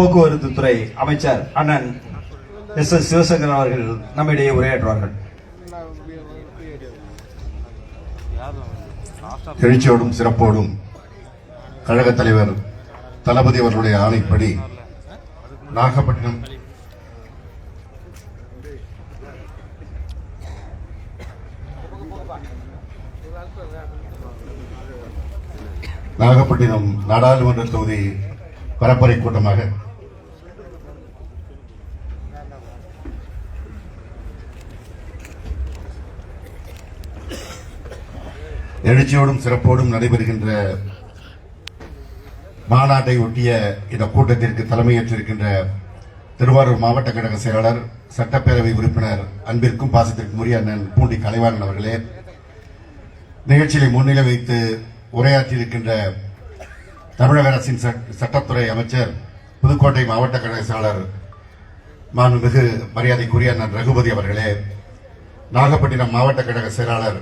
போக்குவரத்து துறை அமைச்சர் அண்ணன் எஸ் சிவசங்கர் அவர்கள் நம்மிடையே உரையாற்றுவார்கள். எழுச்சியோடும் சிறப்போடும் கழக தலைவர் தளபதி அவர்களுடைய ஆணைப்படி நாகப்பட்டினம் நாடாளுமன்ற தொகுதி பரப்புரை கூட்டமாக எழுச்சியோடும் சிறப்போடும் நடைபெறுகின்ற மாநாட்டை ஒட்டிய இந்த கூட்டத்திற்கு தலைமையேற்றிருக்கின்ற திருவாரூர் மாவட்ட கழக செயலாளர் சட்டப்பேரவை உறுப்பினர் அன்பிற்கும் பாசத்திற்கும் உரிய அண்ணன் பூண்டி கலைவாணன் அவர்களே, நிகழ்ச்சியை முன்னிலை வைத்து உரையாற்றியிருக்கின்ற தமிழக அரசின் சட்டத்துறை அமைச்சர் புதுக்கோட்டை மாவட்ட கழக செயலாளர் மாண்புமிகு மரியாதைக்குரிய அண்ணன் ரகுபதி அவர்களே, நாகப்பட்டினம் மாவட்ட கழக செயலாளர்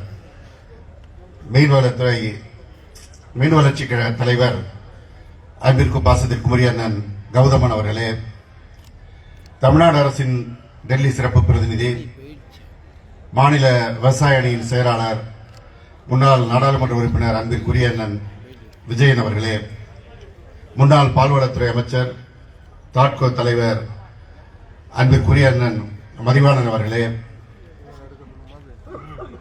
மீன்வளர்ச்சி கழக தலைவர் அன்பிற்கும் பாசத்திற்கும் உரிய அண்ணன் கௌதமன் அவர்களே, தமிழ்நாடு அரசின் டெல்லி சிறப்பு பிரதிநிதி மாநில விவசாய அணியின் செயலாளர் முன்னாள் நாடாளுமன்ற உறுப்பினர் அன்பிற்குரிய அண்ணன் விஜயன் அவர்களே, முன்னாள் பால்வளத்துறை அமைச்சர் தாட்கோ தலைவர் அன்பிற்குரிய அண்ணன் மதிவாணன் அவர்களே,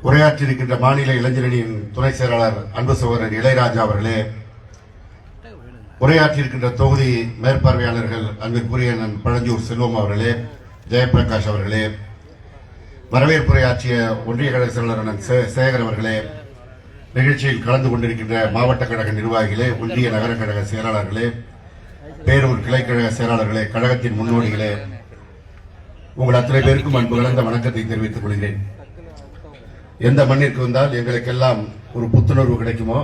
உரையாற்றியிருக்கின்ற மாநில இளைஞரணியின் துணை செயலாளர் அன்பு சகோதரர் இளையராஜா அவர்களே, உரையாற்றியிருக்கின்ற தொகுதி மேற்பார்வையாளர்கள் அன்பிற்குரிய அண்ணன் பழஞ்சூர் செல்வம் அவர்களே, ஜெயபிரகாஷ் அவர்களே, வரவேற்புரையாற்றிய ஒன்றிய கழக செயலாளர் அண்ணன் சேகர் அவர்களே, நிகழ்ச்சியில் கலந்து கொண்டிருக்கின்ற மாவட்ட கழக நிர்வாகிகளே, ஒன்றிய நகர கழக செயலாளர்களே, பேரூர் கிளைக்கழக செயலாளர்களே, கழகத்தின் முன்னோடிகளே, உங்கள் அத்தனை பேருக்கும் அன்பு கலந்த வணக்கத்தை தெரிவித்துக் கொள்கிறேன். எந்த மண்ணிற்கு வந்தால் எங்களுக்கெல்லாம் ஒரு புத்துணர்வு கிடைக்குமோ,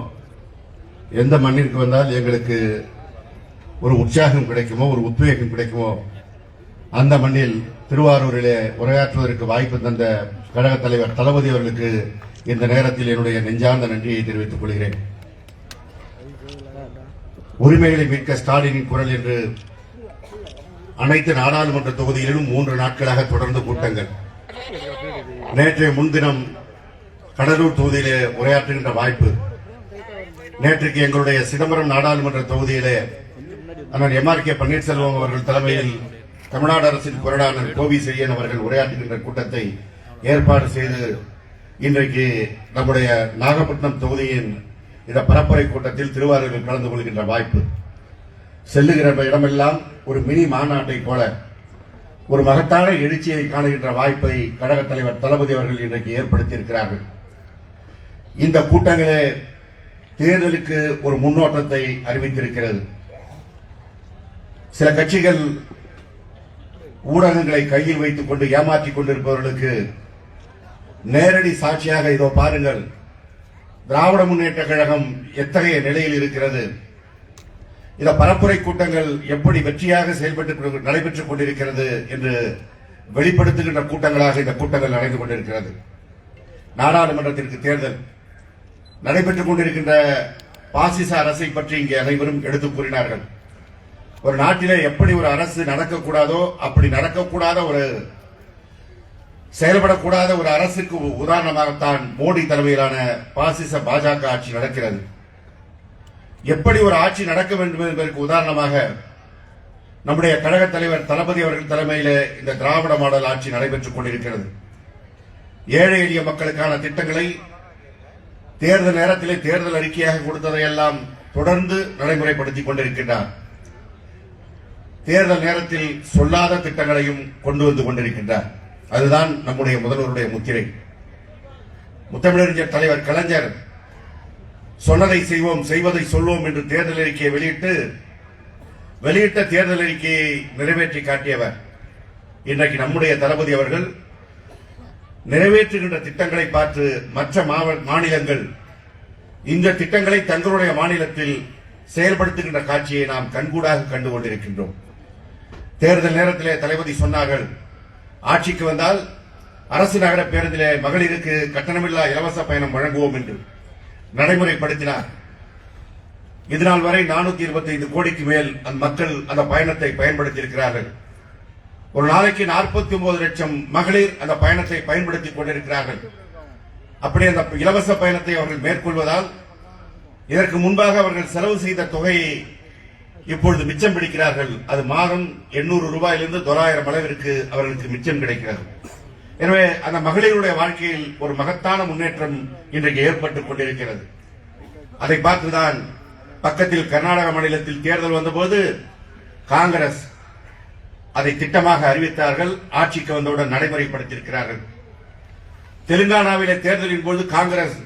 எந்த மண்ணிற்கு வந்தால் எங்களுக்கு ஒரு உற்சாகம் கிடைக்குமோ, ஒரு உத்வேகம் கிடைக்குமோ, அந்த மண்ணில் திருவாரூரிலே உரையாற்றுவதற்கு வாய்ப்பு தந்த கழக தலைவர் தளபதி அவர்களுக்கு இந்த நேரத்தில் என்னுடைய நெஞ்சார்ந்த நன்றியை தெரிவித்துக் கொள்கிறேன். உரிமைகளை மீட்க ஸ்டாலினின் குரல் என்று அனைத்து நாடாளுமன்ற தொகுதிகளிலும் 3 நாட்களாக தொடர்ந்து கூட்டங்கள். நேற்றைய முன்தினம் கடலூர் தொகுதியிலே உரையாற்றுகின்ற வாய்ப்பு. நேற்றுக்கு எங்களுடைய சிதம்பரம் நாடாளுமன்ற தொகுதியிலே அண்ணன் MRK பன்னீர்செல்வம் அவர்கள் தலைமையில் தமிழ்நாடு அரசின் கொறடாளர் கோவி செய்யன் அவர்கள் உரையாற்றுகின்ற கூட்டத்தை ஏற்பாடு செய்து இன்றைக்கு நம்முடைய நாகப்பட்டினம் தொகுதியின் இந்த பரப்புரை கூட்டத்தில் திருவாரூரில் கலந்து கொள்கின்ற வாய்ப்பு. செல்லுகிற இடமெல்லாம் ஒரு மினி மாநாட்டை போல ஒரு மகத்தான எழுச்சியை காணுகின்ற வாய்ப்பை கழக தலைவர் தளபதி அவர்கள் இன்றைக்கு ஏற்படுத்தியிருக்கிறார்கள். இந்த கூட்டங்களே தேர்தலுக்கு ஒரு முன்னோட்டத்தை அறிவித்திருக்கிறது. சில கட்சிகள் ஊடகங்களை கையில் வைத்துக் கொண்டு ஏமாற்றிக் கொண்டிருப்பவர்களுக்கு நேரடி சாட்சியாக இதோ பாருங்கள், திராவிட முன்னேற்ற கழகம் எத்தகைய நிலையில் இருக்கிறது, இந்த பரப்புரை கூட்டங்கள் எப்படி வெற்றியாக செயல்பட்டு நடைபெற்றுக் கொண்டிருக்கிறது என்று வெளிப்படுத்துகின்ற கூட்டங்களாக இந்த கூட்டங்கள் நடந்து கொண்டிருக்கிறது. நாடாளுமன்றத்திற்கு தேர்தல் நடைபெற்றுக் கொண்டிருக்கின்ற பாசிச அரசை பற்றி இங்கே அனைவரும் எடுத்துக் கூறினார்கள். ஒரு நாட்டிலே எப்படி ஒரு அரசு நடக்கக்கூடாதோ அப்படி நடக்கக்கூடாத ஒரு செயல்படக்கூடாத ஒரு அரசுக்கு உதாரணமாகத்தான் மோடி தலைமையிலான பாசிச பாஜக ஆட்சி நடக்கிறது. எப்படி ஒரு ஆட்சி நடக்க வேண்டும் என்பதற்கு உதாரணமாக நம்முடைய கழக தலைவர் தளபதி அவர்கள் தலைமையிலே இந்த திராவிட மாடல் ஆட்சி நடைபெற்றுக் கொண்டிருக்கிறது. ஏழை எளிய மக்களுக்கான திட்டங்களை தேர்தல் நேரத்திலே தேர்தல் அறிக்கையாக கொடுத்ததையெல்லாம் தொடர்ந்து நடைமுறைப்படுத்திக் கொண்டிருக்கின்றார். தேர்தல் நேரத்தில் சொல்லாத திட்டங்களையும் கொண்டு வந்து கொண்டிருக்கின்றார். அதுதான் நம்முடைய முதல்வருடைய முத்திரை. முத்தமிழறிஞர் தலைவர் கலைஞர் சொன்னதை செய்வோம், செய்வதை சொல்வோம் என்று தேர்தல் அறிக்கையை வெளியிட்ட தேர்தல் அறிக்கையை நிறைவேற்றி காட்டியவர். இன்றைக்கு நம்முடைய தளபதி அவர்கள் நிறைவேற்றுகின்ற திட்டங்களை பார்த்து மற்ற மாநிலங்கள் இந்த திட்டங்களை தங்களுடைய மாநிலத்தில் செயல்படுத்துகின்ற காட்சியை நாம் கண்கூடாக கண்டு கொண்டிருக்கின்றோம். தேர்தல் நேரத்திலே தளபதி சொன்னார்கள், ஆட்சிக்கு வந்தால் அரசு நகர பேருந்திலே மகளிருக்கு கட்டணமில்லா இலவச பயணம் வழங்குவோம் என்று நடைமுறைப்படுத்தினார். இதுநாள் வரை 425 கோடிக்கு மேல் அந்த மக்கள் அந்த பயணத்தை பயன்படுத்தி இருக்கிறார்கள். ஒரு நாளைக்கு 49 லட்சம் மகளிர் அந்த பயணத்தை பயன்படுத்திக் கொண்டிருக்கிறார்கள். அப்படி அந்த இலவச பயணத்தை அவர்கள் மேற்கொள்வதால் இதற்கு முன்பாக அவர்கள் செலவு செய்த தொகையை இப்பொழுது மிச்சம் பிடிக்கிறார்கள். அது மாதம் 800 ரூபாயிலிருந்து 900 அளவிற்கு அவர்களுக்கு மிச்சம் கிடைக்கிறது. எனவே அந்த மகளிருடைய வாழ்க்கையில் ஒரு மகத்தான முன்னேற்றம் இன்றைக்கு ஏற்பட்டுக் கொண்டிருக்கிறது. அதை பார்த்துதான் பக்கத்தில் கர்நாடக மாநிலத்தில் தேர்தல் வந்தபோது காங்கிரஸ் அதை திட்டமாக அறிவித்தார்கள். ஆட்சிக்கு வந்தவுடன் நடைமுறைப்படுத்தியிருக்கிறார்கள். தெலுங்கானாவிலே தேர்தலின் போது காங்கிரஸ்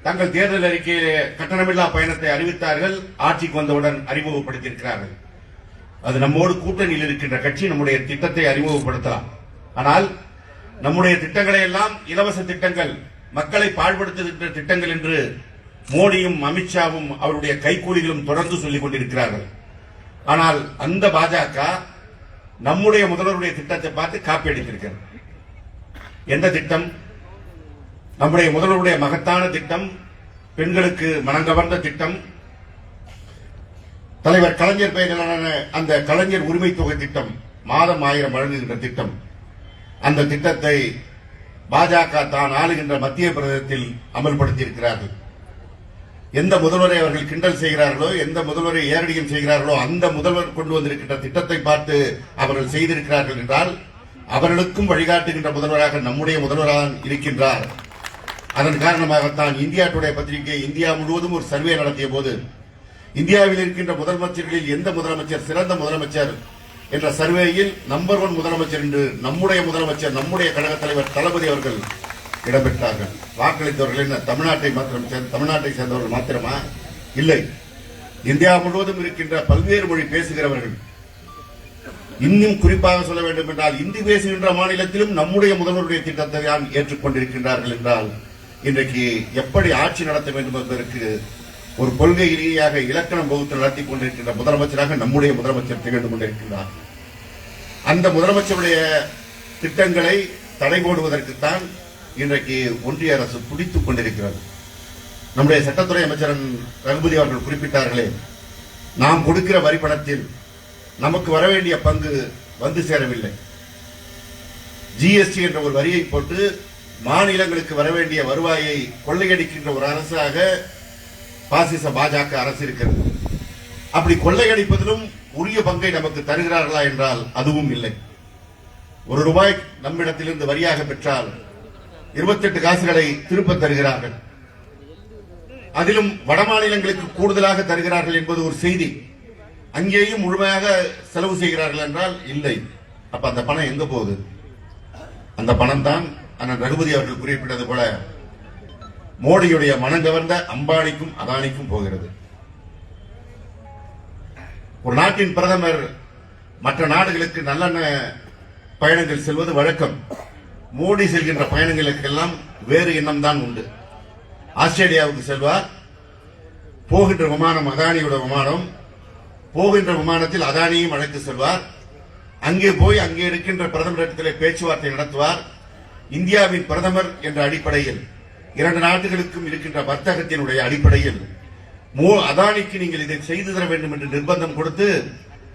தங்கள் தேர்தல் அறிக்கையிலே கட்டணமில்லா பயணத்தை அறிவித்தார்கள். ஆட்சிக்கு வந்தவுடன் அறிமுகப்படுத்தியிருக்கிறார்கள். அது நம்மோடு கூட்டணியில் இருக்கின்ற கட்சி நம்முடைய திட்டத்தை அறிமுகப்படுத்தலாம். ஆனால் நம்முடைய திட்டங்களை எல்லாம் இலவச திட்டங்கள், மக்களை பாழ்படுத்துகின்ற திட்டங்கள் என்று மோடியும் அமித்ஷாவும் அவருடைய கைக்கூலிகளும் தொடர்ந்து சொல்லிக் கொண்டிருக்கிறார்கள். ஆனால் அந்த பாஜக நம்முடைய முதல்வருடைய திட்டத்தை பார்த்து காப்பி அடித்திருக்கிறது. எந்த திட்டம்? நம்முடைய முதல்வருடைய மகத்தான திட்டம், பெண்களுக்கு மனங்கவர்ந்த திட்டம், தலைவர் கலைஞர் பெயரிலான அந்த கலைஞர் உரிமை தொகை திட்டம், மாதம் 1000 வழங்குகின்ற திட்டம். அந்த திட்டத்தை பாஜக தான் ஆளுகின்ற மத்திய பிரதேசத்தில் அமல்படுத்தியிருக்கிறார்கள். எந்த முதல்வரை அவர்கள் கிண்டல் செய்கிறார்களோ, எந்த முதல்வரை ஏரடியம் செய்கிறார்களோ, அந்த முதல்வர் கொண்டு வந்திருக்கின்ற திட்டத்தை பார்த்து அவர்கள் செய்திருக்கிறார்கள் என்றால் அவர்களுக்கும் வழிகாட்டுகின்ற முதல்வராக நம்முடைய முதல்வராக இருக்கின்றார். அதன் காரணமாகத்தான் இந்தியா டுடே பத்திரிகை இந்தியா முழுவதும் ஒரு சர்வே நடத்திய போது இந்தியாவில் இருக்கின்ற முதலமைச்சர்களில் எந்த முதலமைச்சர் சிறந்த முதலமைச்சர் என்ற சர்வேயில் நம்பர் 1 முதலமைச்சர் என்று நம்முடைய முதலமைச்சர், நம்முடைய கழக தலைவர் தளபதி அவர்கள் இடம்பெற்றார்கள். வாக்களித்தவர்கள் என்ன தமிழ்நாட்டை சேர்ந்தவர்கள் மாத்திரமா? இல்லை, இந்தியா முழுவதும் இருக்கின்ற பல்வேறு மொழி பேசுகிறவர்கள். இன்னும் குறிப்பாக சொல்ல வேண்டும் என்றால் இந்தி பேசுகின்ற மாநிலத்திலும் நம்முடைய முதல்வருடைய திட்டத்தை தான் ஏற்றுக்கொண்டிருக்கின்றார்கள் என்றால் இன்றைக்கு எப்படி ஆட்சி நடத்த வேண்டும் என்பதற்கு ஒரு கொள்கை ரீதியாக இலக்கணம் வகுத்து நடத்தி கொண்டிருக்கின்ற முதலமைச்சராக நம்முடைய முதலமைச்சர் திகழ்ந்து கொண்டிருக்கிறார். அந்த முதலமைச்சருடைய திட்டங்களை தடை போடுவதற்குத்தான் இன்றைக்கு ஒன்றிய அரசு துடித்துக் கொண்டிருக்கிறது. நம்முடைய சட்டத்துறை அமைச்சர் ரகுபதி அவர்கள் குறிப்பிட்டார்களே, நாம் கொடுக்கிற வரி பணத்தில் நமக்கு வர வேண்டிய பங்கு வந்து சேரவில்லை. ஜிஎஸ்டி என்ற ஒரு வரியை போட்டு மாநிலங்களுக்கு வர வேண்டிய வருவாயை கொள்ளையடிக்கின்ற ஒரு அரசாக பாசிச பாஜக அரசு இருக்கிறது. அப்படி கொள்ளையடிப்பதிலும் உரிய பங்கை நமக்கு தருகிறார்களா என்றால் அதுவும் இல்லை. ₹1 நம்மிடத்திலிருந்து வரியாக பெற்றால் 28 காசுகளை திருப்ப தருகிறார்கள். அதிலும் வட மாநிலங்களுக்கு கூடுதலாக தருகிறார்கள் என்பது ஒரு செய்தி. அங்கேயும் முழுமையாக செலவு செய்கிறார்கள் என்றால் இல்லை. அப்ப அந்த பணம் எங்க போகுது? அந்த பணம் தான் அண்ணன் ரகுபதி அவர்கள் குறிப்பிட்டது போல மோடியுடைய மனங்கவர்ந்த அம்பானிக்கும் அதானிக்கும் போகிறது. ஒரு நாட்டின் பிரதமர் மற்ற நாடுகளுக்கு நல்லெண்ண பயணங்கள் செல்வது வழக்கம். மோடி செல்கின்ற பயணங்களுக்கெல்லாம் வேறு எண்ணம் தான் உண்டு. ஆஸ்திரேலியாவுக்கு செல்வார், போகின்ற விமானம் அதானியோட விமானம், போகின்ற விமானத்தில் அதானியும் அழைத்து செல்வார். அங்கே போய் அங்கே இருக்கின்ற பிரதமரிடத்திலே பேச்சுவார்த்தை நடத்துவார். இந்தியாவின் பிரதமர் என்ற அடிப்படையில் 2 நாடுகளுக்கும் இருக்கின்ற வர்த்தகத்தினுடைய அடிப்படையில் அதானிக்கு நீங்கள் இதை செய்து தர வேண்டும் என்று நிர்பந்தம் கொடுத்து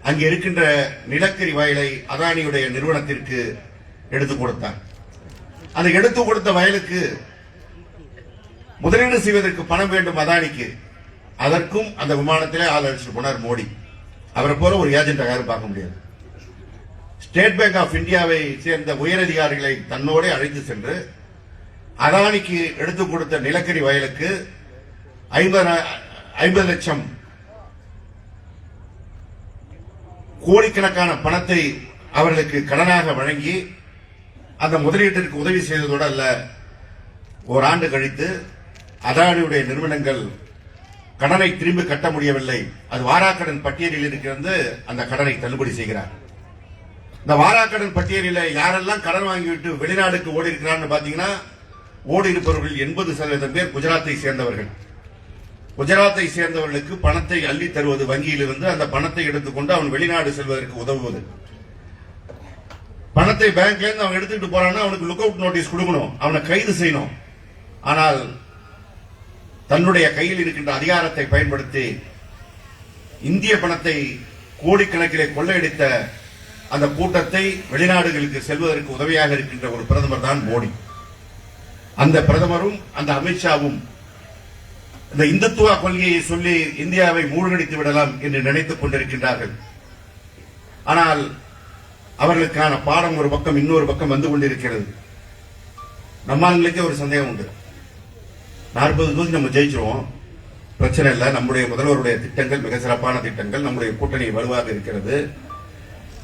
அங்கே இருக்கின்ற நிலக்கரி வயலை அதானியுடைய நிறுவனத்திற்கு எடுத்துக் கொடுத்தார். அந்த எடுத்துக் கொடுத்த வயலுக்கு முதலீடு செய்வதற்கு பணம் வேண்டும் அதானிக்கு. அதற்கும் அந்த விமானத்திலே ஆள் அழைச்சிட்டு போனார் மோடி. அவரை போல ஒரு ஏஜென்ட் யாரும் பார்க்க முடியாது. ஸ்டேட் பேங்க் ஆஃப் இந்தியாவை சேர்ந்த உயரதிகாரிகளை தன்னோட அழைத்து சென்று அதானிக்கு எடுத்துக் கொடுத்த நிலக்கரி வயலுக்கு 50 லட்சம் கோடிக்கணக்கான பணத்தை அவர்களுக்கு கடனாக வழங்கி அந்த முதலீட்டிற்கு உதவி செய்ததோடு அல்ல, ஓராண்டு கழித்து அதானியுடைய நிறுவனங்கள் கடனை திரும்பி கட்ட முடியவில்லை, அது வாராக்கடன் பட்டியலில் இருக்கிறது, அந்த கடனை தள்ளுபடி செய்கிறார். இந்த வாராக்கடன் பட்டியலில் யாரெல்லாம் கடன் வாங்கிவிட்டு வெளிநாடுக்கு ஓடி இருக்கிறான்னு பாத்தீங்கன்னா, ஓடி இருப்பவர்கள் 80% பேர் குஜராத்தை சேர்ந்தவர்கள். குஜராத்தை சேர்ந்தவர்களுக்கு பணத்தை அள்ளி தருவது வங்கியிலிருந்து, அந்த பணத்தை எடுத்துக்கொண்டு அவன் வெளிநாடு செல்வதற்கு உதவுவது. பணத்தை பேங்க்ல இருந்து அவன் எடுத்துட்டு போறான்னா அவனுக்கு லுக் அவுட் நோட்டீஸ் கொடுக்கணும், அவனை கைது செய்யணும். ஆனால் தன்னுடைய கையில் இருக்கின்ற அதிகாரத்தை பயன்படுத்தி இந்திய பணத்தை கோடிக்கணக்கிலே கொள்ளையடித்த அந்த கூட்டத்தை வெளிநாடுகளுக்கு செல்வதற்கு உதவியாக இருக்கின்ற ஒரு பிரதமர் தான் மோடி. அந்த பிரதமரும் அந்த அமித்ஷாவும் இந்த இந்துத்துவ கொள்கையை சொல்லி இந்தியாவை மூழ்கடித்து விடலாம் என்று நினைத்துக் கொண்டிருக்கின்றார்கள். ஆனால் அவர்களுக்கான பாடம் ஒரு பக்கம் இன்னொரு பக்கம் வந்து கொண்டிருக்கிறது. நம்மளுக்கே ஒரு சந்தேகம் உண்டு. 40 தொகுதி நம்ம ஜெயிச்சிருவோம், பிரச்சனை இல்லை. நம்முடைய முதல்வருடைய திட்டங்கள் மிக சிறப்பான திட்டங்கள், நம்முடைய கூட்டணி வலுவாக இருக்கிறது.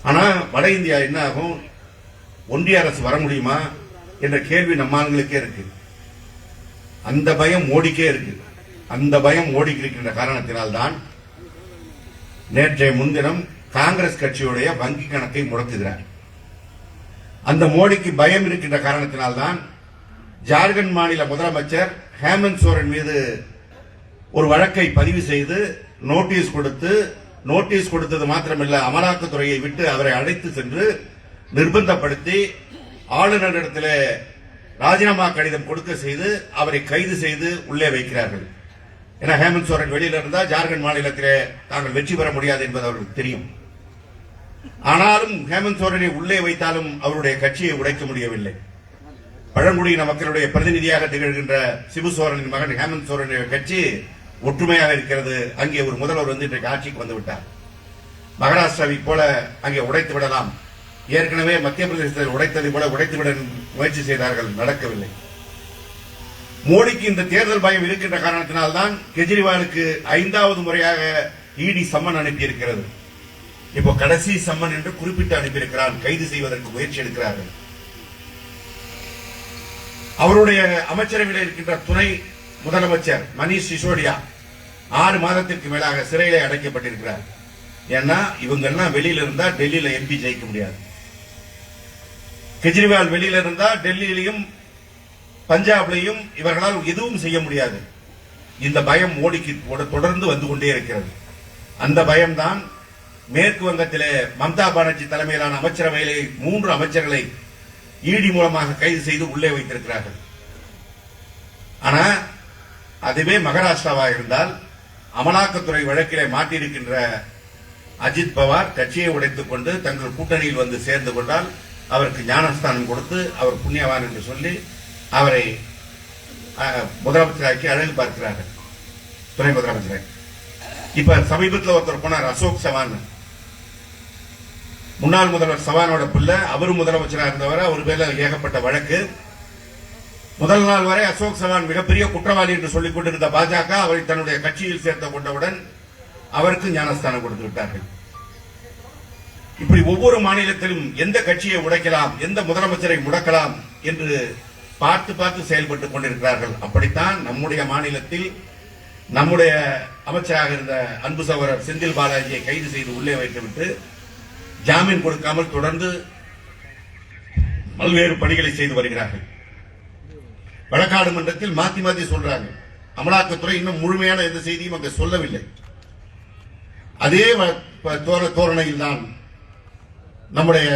ஆனா வட இந்தியா என்ன ஆகும், ஒன்றிய அரசு வர முடியுமா என்ற கேள்வி நம்ம ஆண்களுக்கே இருக்கு. அந்த பயம் மோடிக்கே இருக்கு. அந்த பயம் மோடிக்கு இருக்கின்ற காரணத்தினால்தான் நேற்றைய முன்தினம் காங்கிரஸ் கட்சியுடைய வங்கி கணக்கை முடக்குகிறார். அந்த மோடிக்கு பயம் இருக்கின்ற காரணத்தினால்தான் ஜார்க்கண்ட் மாநில முதலமைச்சர் ஹேமந்த் சோரன் மீது ஒரு வழக்கை பதிவு செய்து நோட்டீஸ் கொடுத்தது மாத்திரமல்ல, அமலாக்கத்துறையை விட்டு அவரை அழைத்து சென்று நிர்பந்தப்படுத்தி ஆளுநரிடத்தில் ராஜினாமா கடிதம் கொடுக்க செய்து அவரை கைது செய்து உள்ளே வைக்கிறார்கள். ஏன்னா ஹேமந்த் சோரன் வெளியில இருந்தா ஜார்க்கண்ட் மாநிலத்திலே தாங்கள் வெற்றி பெற முடியாது என்பது அவர்களுக்கு தெரியும். ஆனாலும் ஹேமந்த் சோரனை உள்ளே வைத்தாலும் அவருடைய கட்சியை உடைக்க முடியவில்லை. பழங்குடியின மக்களுடைய பிரதிநிதியாக திகழ்கின்ற சிபு சோரனின் மகன் ஹேமந்த் சோரனுடைய கட்சி ஒற்றுமையாக இருக்கிறது. அங்கே ஒரு முதல்வர் வந்து இன்றைக்கு ஆட்சிக்கு வந்து விட்டார். மகாராஷ்டிராவை போல அங்கே உடைத்து விடலாம். ஏற்கனவே மத்திய பிரதேசத்தில் உடைத்ததை போல உடைத்துவிட முயற்சி செய்தார்கள், நடக்கவில்லை. மோடிக்கு இந்த தேர்தல் பயம் இருக்கின்ற காரணத்தினால்தான் கெஜ்ரிவாலுக்கு 5வது முறையாக இடி சம்மன் அனுப்பியிருக்கிறது. இப்போ கடைசி சம்மன் என்று குறிப்பிட்டு அனுப்பியிருக்கிறார். கைது செய்வதற்கு முயற்சி எடுக்கிறார்கள். அவருடைய அமைச்சரவையில் இருக்கின்ற துணை முதலமைச்சர் மணீஷ் சிசோடியா 6 மாதத்திற்கு மேலாக சிறையிலே அடைக்கப்பட்டிருக்கிறார். ஏன்னா இவங்க எல்லாம் வெளியில இருந்தா டெல்லியில எம்பி ஜெயிக்க முடியாது. கெஜ்ரிவால் வெளியில இருந்தா டெல்லியிலையும் பஞ்சாப்லையும் இவர்களால் எதுவும் செய்ய முடியாது. இந்த பயம் மோடிக்கு தொடர்ந்து வந்து கொண்டே இருக்கிறது. அந்த பயம்தான் மேற்கு வங்கத்திலே மம்தா பானர்ஜி தலைமையிலான அமைச்சரவையிலே 3 அமைச்சர்களை இடி மூலமாக கைது செய்து உள்ளே வைத்திருக்கிறார்கள். ஆனா அதுவே மகாராஷ்டிராவாக இருந்தால் அமலாக்கத்துறை வழக்கிலே மாட்டியிருக்கின்ற அஜித் பவார் கட்சியை உடைத்துக் கொண்டு தங்கள் கூட்டணியில் வந்து சேர்ந்து கொண்டால் அவருக்கு ஞானஸ்தானம் கொடுத்து அவர் புண்ணியவான் என்று சொல்லி அவரை முதலமைச்சராக்கி அழகு பார்க்கிறார்கள், துணை முதலமைச்சராக. இப்ப சமீபத்தில் ஒருத்தர் போனார், அசோக் சவான், முன்னாள் முதல்வர் சவானோட பிள்ளை. அவரும் முதலமைச்சராக இருந்தவர். அவர் பேர்ல ஏகப்பட்ட வழக்கு. முதல் நாள் வரை அசோக் சவான் மிகப்பெரிய குற்றவாளி என்று சொல்லிக் கொண்டிருந்த பாஜக அவரை தன்னுடைய கட்சியில் சேர்த்து கொண்டவுடன் அவருக்கு ஞானஸ்தானம் கொடுத்து விட்டார்கள். இப்படி ஒவ்வொரு மாநிலத்திலும் எந்த கட்சியை உடைக்கலாம், எந்த முதலமைச்சரை முடக்கலாம் என்று பார்த்து பார்த்து செயல்பட்டுக் கொண்டிருக்கிறார்கள். அப்படித்தான் நம்முடைய மாநிலத்தில் நம்முடைய அமைச்சராக இருந்த அன்பு சகோதரர் செந்தில் பாலாஜியை கைது செய்து உள்ளே வைத்துவிட்டு ஜாமீன் கொடுக்காமல் தொடர்ந்து பல்வேறு பணிகளை செய்து வருகிறார்கள். வழக்காடு மன்றத்தில் மாத்தி மாத்தி சொல்றாங்க. அமலாக்கத்துறை இன்னும் முழுமையான எந்த செய்தியும் அங்கு சொல்லவில்லை. அதே தோரணையில் தான் நம்முடைய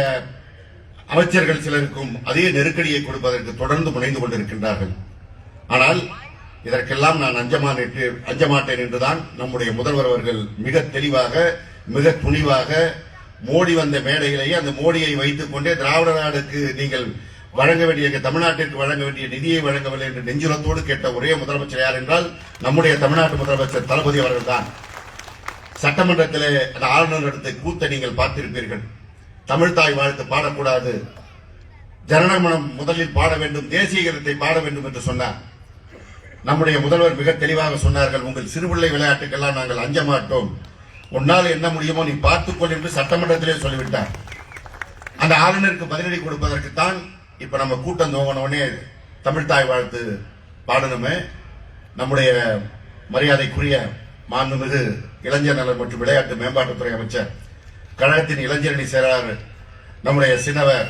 அமைச்சர்கள் சிலருக்கும் அதே நெருக்கடியை கொடுப்பதற்கு தொடர்ந்து முனைந்து கொண்டிருக்கின்றார்கள். ஆனால் இதற்கெல்லாம் நான் அஞ்ச மாட்டேன் என்றுதான் நம்முடைய முதல்வர் அவர்கள் மிக தெளிவாக மிக துணிவாக மோடி வந்த மேடையிலேயே அந்த மோடியை வைத்துக் கொண்டே திராவிட நாடுக்கு நீங்கள் வழங்க வேண்டிய, தமிழ்நாட்டிற்கு வழங்க வேண்டிய நிதியை வழங்கவில்லை என்று நெஞ்சுரத்தோடு கேட்ட ஒரே முதலமைச்சர் யார் என்றால் நம்முடைய தமிழ்நாட்டு முதலமைச்சர் தளபதி அவர்கள் தான். சட்டமன்றத்திலே அந்த ஆளுநர் எடுத்த கூத்தை நீங்கள் பார்த்திருப்பீர்கள். தமிழ்தாய் வாழ்த்து பாடக்கூடாது, ஜனநாயகம் முதலில் பாட வேண்டும், தேசிய கீதத்தை பாட வேண்டும் என்று சொன்னார். நம்முடைய முதல்வர் மிக தெளிவாக சொன்னார்கள், உங்கள் சிறுபிள்ளை விளையாட்டுக்கெல்லாம் நாங்கள் அஞ்ச மாட்டோம், உன்னால் என்ன முடியுமோ நீ பார்த்துக்கொள் என்று சட்டமன்றத்திலே சொல்லிவிட்டார். அந்த ஆளுநருக்கு பதிலடி கொடுப்பதற்குத்தான் இப்ப நம்ம கூட்டம் துவங்கினோடனே தமிழ்தாய் வாழ்த்து பாடணுமே. நம்முடைய மரியாதைக்குரிய மாண்புமிகு இளைஞர் நலன் மற்றும் விளையாட்டு மேம்பாட்டுத்துறை அமைச்சர், கழகத்தின் இளைஞரணி செயலாளர் நம்முடைய சின்னவர்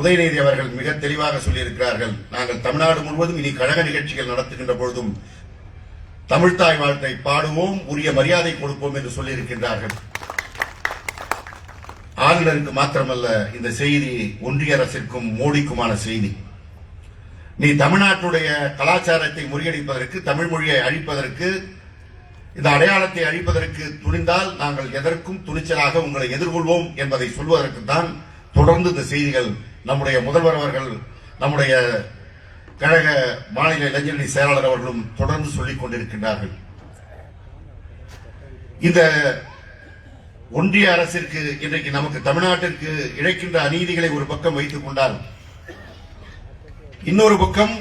உதயநிதி அவர்கள் மிக தெளிவாக சொல்லியிருக்கிறார்கள், நாங்கள் தமிழ்நாடு முழுவதும் இனி கழக நிகழ்ச்சிகள் நடத்துகின்ற பொழுதும் தமிழ்தாய் வாழ்த்தை பாடுவோம், உரிய மரியாதை கொடுப்போம் என்று சொல்லியிருக்கின்றார்கள். ஆளுநருக்கு மாத்திரமல்ல இந்த செய்தி ஒன்றிய அரசிற்கும் மோடிக்குமான செய்தி. நீ தமிழ்நாட்டுடைய கலாச்சாரத்தை முறியடிப்பதற்கு, தமிழ் மொழியை அழிப்பதற்கு இந்த அடையாளத்தை அழிப்பதற்கு துணிந்தால் நாங்கள் எதற்கும் துணிச்சலாக உங்களை எதிர்கொள்வோம் என்பதை சொல்வதற்கு தான் தொடர்ந்து இந்த செய்திகள் நம்முடைய முதல்வர் அவர்கள், நம்முடைய கழக மாநில இளைஞரணி செயலாளர் அவர்களும் தொடர்ந்து சொல்லிக் கொண்டிருக்கின்றார்கள். இந்த ஒன்றிய அரசிற்கு இன்றைக்கு நமக்கு தமிழ்நாட்டிற்கு இழைக்கின்ற அநீதிகளை ஒரு பக்கம் வைத்துக் கொண்டால், இன்னொரு பக்கம்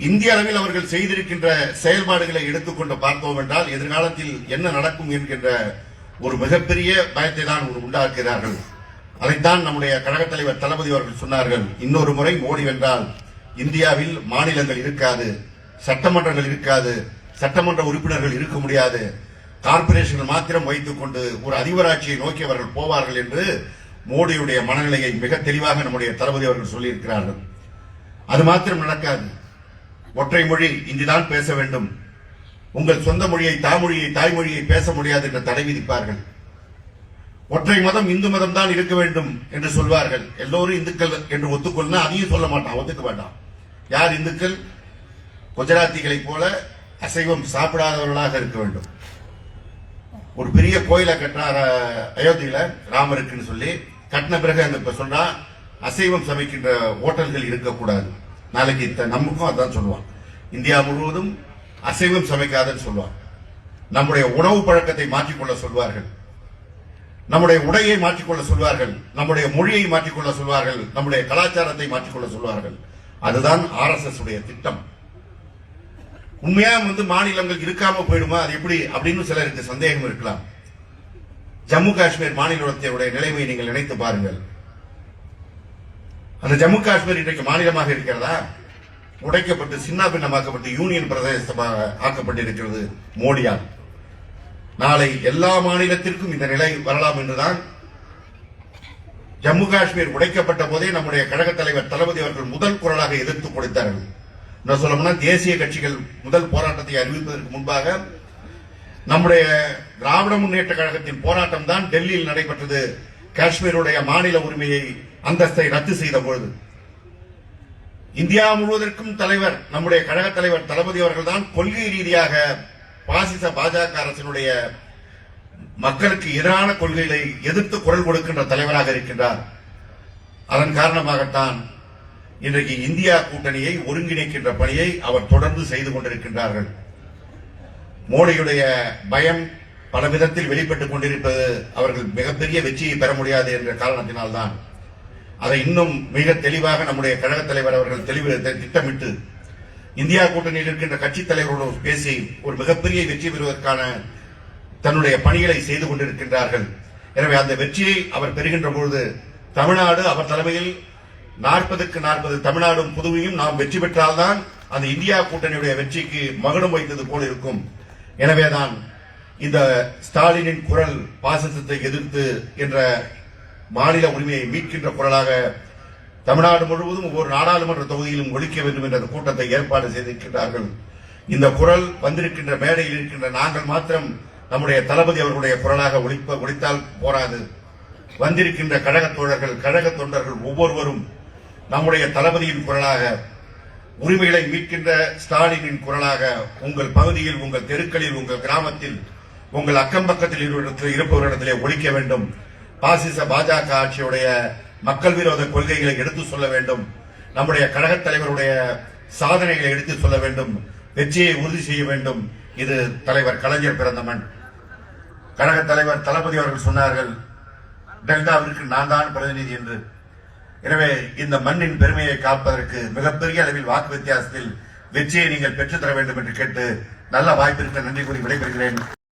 இந்திய அளவில் அவர்கள் செய்திருக்கின்ற செயல்பாடுகளை எடுத்துக்கொண்டு பார்த்தோம் என்றால் எதிர்காலத்தில் என்ன நடக்கும் என்கின்ற ஒரு மிகப்பெரிய பயத்தை தான் உண்டாக்குகிறார்கள். அதைத்தான் நம்முடைய கழக தலைவர் தளபதி அவர்கள் சொன்னார்கள். இன்னொரு முறை மோடி வென்றால் இந்தியாவில் மாநிலங்கள் இருக்காது, சட்டமன்றங்கள் இருக்காது, சட்டமன்ற உறுப்பினர்கள் இருக்க முடியாது, கார்பரேஷன்கள் மாத்திரம் வைத்துக் கொண்டு ஒரு அதிபராட்சியை நோக்கி அவர்கள் போவார்கள் என்று மோடியுடைய மனநிலையை மிக தெளிவாக நம்முடைய தளபதி அவர்கள் சொல்லியிருக்கிறார்கள். அது மாத்திரம் நடக்காது. ஒற்றை மொழி இந்திதான் பேச வேண்டும், உங்கள் சொந்த மொழியை தாய்மொழியை பேச முடியாது என்று தடை விதிப்பார்கள். ஒற்றை மதம் இந்து மதம் தான் இருக்க வேண்டும் என்று சொல்வார்கள். எல்லோரும் இந்துக்கள் என்று ஒத்துக்கொள்ள அதையும் சொல்ல மாட்டான், ஒத்துக்க வேண்டாம். யார் இந்துக்கள்? குஜராத்திகளை போல அசைவம் சாப்பிடாதவர்களாக இருக்க வேண்டும். ஒரு பெரிய கோயிலை கட்டினார் அயோத்தியில ராமருக்குன்னு சொல்லி கட்டின பிறகு அங்க இப்ப சொன்னா அசைவம் சமைக்கின்ற ஹோட்டல்கள் இருக்கக்கூடாது. நாளைக்கு நமக்கும் அதான் சொல்லுவான், இந்தியா முழுவதும் அசைவம் சமைக்காதன்னு சொல்லுவான். நம்முடைய உணவு பழக்கத்தை மாற்றிக்கொள்ள சொல்வார்கள், நம்முடைய உடையை மாற்றிக்கொள்ள சொல்வார்கள், நம்முடைய மொழியை மாற்றிக்கொள்ள சொல்வார்கள், நம்முடைய கலாச்சாரத்தை மாற்றிக்கொள்ள சொல்வார்கள். அதுதான் RSS உடைய திட்டம். உண்மையா மாநிலங்கள் இருக்காம போயிடுமா, அது எப்படி அப்படின்னு சிலருக்கு சந்தேகம் இருக்கலாம். ஜம்மு காஷ்மீர் மாநிலத்தினுடைய நிலைமையை நீங்கள் நினைத்து பாருங்கள். அந்த ஜம்மு காஷ்மீர் இன்றைக்கு மாநிலமாக இருக்கிறதா? உடைக்கப்பட்டு சின்ன பின்னமாக்கப்பட்டு யூனியன் பிரதேசமாக ஆக்கப்பட்டிருக்கிறது மோடியால். நாளை எல்லா மாநிலத்திற்கும் இந்த நிலை வரலாம் என்றுதான் ஜம்மு காஷ்மீர் உடைக்கப்பட்ட போதே நம்முடைய கழக தலைவர் தளபதி அவர்கள் முதல் குரலாக எதிர்த்து கொடுத்தார்கள். என்ன சொல்லணும்னா, தேசிய கட்சிகள் முதல் போராட்டத்தை அறிவிப்பதற்கு முன்பாக நம்முடைய திராவிட முன்னேற்ற கழகத்தின் போராட்டம் தான் டெல்லியில் நடைபெற்றது. காஷ்மீருடைய மாநில உரிமையை அந்தஸ்தை ரத்து செய்த பொழுது இந்தியா முழுவதற்கும் தலைவர் நம்முடைய கழக தலைவர் தளபதி அவர்கள் தான் கொள்கை ரீதியாக பாசிச பாஜக அரசினுடைய மக்களுக்கு எதிரான கொள்கைகளை எதிர்த்து குரல் கொடுக்கின்ற தலைவராக இருக்கின்றார். அதன் காரணமாகத்தான் இன்றைக்கு இந்தியா கூட்டணியை ஒருங்கிணைக்கின்ற பணியை அவர் தொடர்ந்து செய்து கொண்டிருக்கின்றார்கள். மோடியுடைய பயம் பல விதத்தில் வெளிப்பட்டுக் கொண்டிருப்பது அவர்கள் மிகப்பெரிய வெற்றியை பெற முடியாது என்ற காரணத்தினால்தான் அதை இன்னும் மிக தெளிவாக நம்முடைய கழக தலைவர் அவர்கள் திட்டமிட்டு இந்தியா கூட்டணியில் இருக்கின்ற கட்சித் தலைவர்களோடு பேசி ஒரு மிகப்பெரிய வெற்றி பெறுவதற்கான தன்னுடைய பணிகளை செய்து கொண்டிருக்கின்றார்கள். எனவே அந்த வெற்றியை அவர் பெறுகின்ற பொழுது தமிழ்நாடு அவர் தலைமையில் 40க்கு 40 தமிழ்நாடும் புதுவையும் நாம் வெற்றி பெற்றால்தான் அந்த இந்தியா கூட்டணியுடைய வெற்றிக்கு மகுடம் வைத்தது போல் இருக்கும். எனவேதான் இந்த ஸ்டாலினின் குரல் பாசிசத்தை எதிர்த்து என்ற மாநில உரிமையை மீட்கின்ற குரலாக தமிழ்நாடு முழுவதும் ஒவ்வொரு நாடாளுமன்ற தொகுதியிலும் ஒழிக்க வேண்டும் என்ற கூட்டத்தை ஏற்பாடு செய்திருக்கிறார்கள். இந்த குரல் வந்திருக்கின்ற மேடையில் இருக்கின்ற நாங்கள் மாத்திரம் நம்முடைய தளபதி அவர்களுடைய குரலாக ஒழித்தால் போராது. வந்திருக்கின்ற கழக தோழர்கள், கழக தொண்டர்கள் ஒவ்வொருவரும் நம்முடைய தளபதியின் குரலாக, உரிமைகளை மீட்கின்ற ஸ்டாலினின் குரலாக உங்கள் பகுதியில், உங்கள் தெருக்களில், உங்கள் கிராமத்தில், உங்கள் அக்கம் பக்கத்தில் இருப்பவரிடத்திலே ஒழிக்க வேண்டும். பாசிச பாஜக ஆட்சியுடைய மக்கள் விரோத கொள்கைகளை எடுத்து சொல்ல வேண்டும். நம்முடைய கழக தலைவருடைய சாதனைகளை எடுத்து சொல்ல வேண்டும். வெற்றியை உறுதி செய்ய வேண்டும். இது தலைவர் கலைஞர் பிறந்த மண். கழக தலைவர் தளபதி அவர்கள் சொன்னார்கள், டெல்டாவிற்கு நான் தான் பிரதிநிதி என்று. எனவே இந்த மண்ணின் பெருமையை காப்பதற்கு மிகப்பெரிய அளவில் வாக்கு வித்தியாசத்தில் வெற்றியை நீங்கள் பெற்றுத்தர வேண்டும் என்று கேட்டு நல்ல வாய்ப்பிற்கு நன்றி கூறி விடைபெறுகிறேன்.